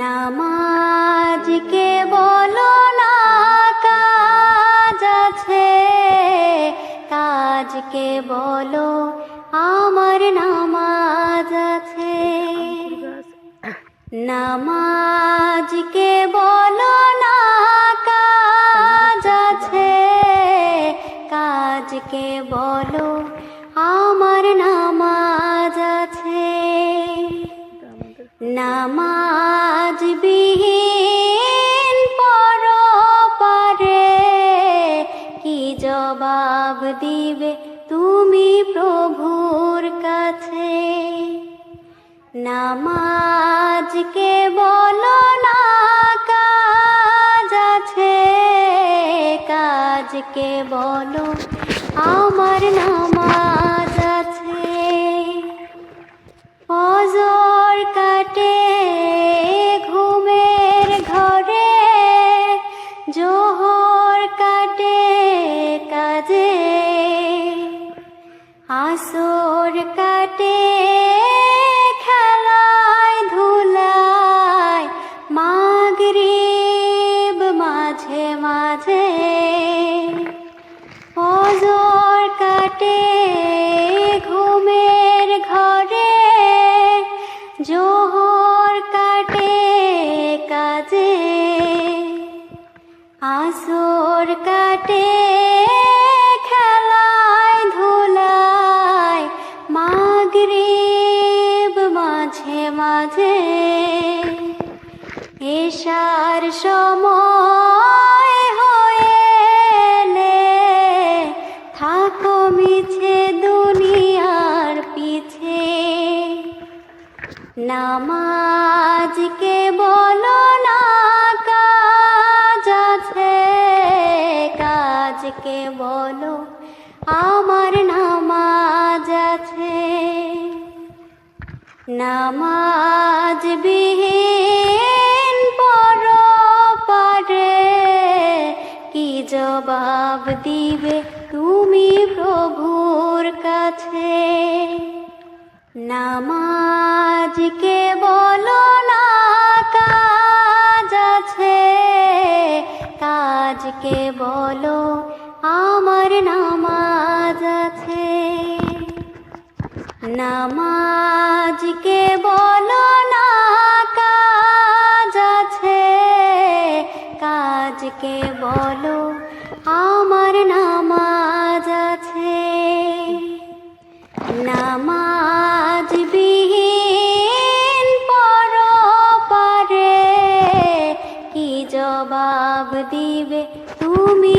নামাজকে বলো না কাজ আছে, কাজকে বলো আমার নামাজ আছে। নামাজকে বলো না কাজ আছে, কাজকে বলো আমার নামাজ আছে। নামাজ বিহীন পরপারে কি জবাব দিবে তুমি প্রভুর কাছে? নামাজকে বলো না কাজ আছে, কাজকে বলো আমার নামাজ আছে। ফজর কাটে ঘুমের ঘরে, জোহর কাটে কাজে, আসর কাটে খেলায় ধুলায়, মাগরিব মাঝে মাঝে। ফজর কাটে ঘুমের ঘরে, জোহর কাটে কাজে, আসর কাটে খেলায় ধুলায়, মাগরিব মাঝে মাঝে। এশার সময় হয়েলে থাকো মিছে দুনিয়ার পিছে। নামাজকে বলো না কাজ আছে, কাজকে বলো আমার নামাজ আছে। নামাজ বিহীন পরপারে কি জবাব দিবে তুমি প্রভুর কাছে? নামাজকে বলো না কাজ আছে, কাজকে বলো আমার নামাজ আছে। নামাজকে বলো না কাজ আছে, কাজকে বলো আমার নামাজ আছে। নামাজ বিহীন পরপারে কি জবাব দিবে তুমি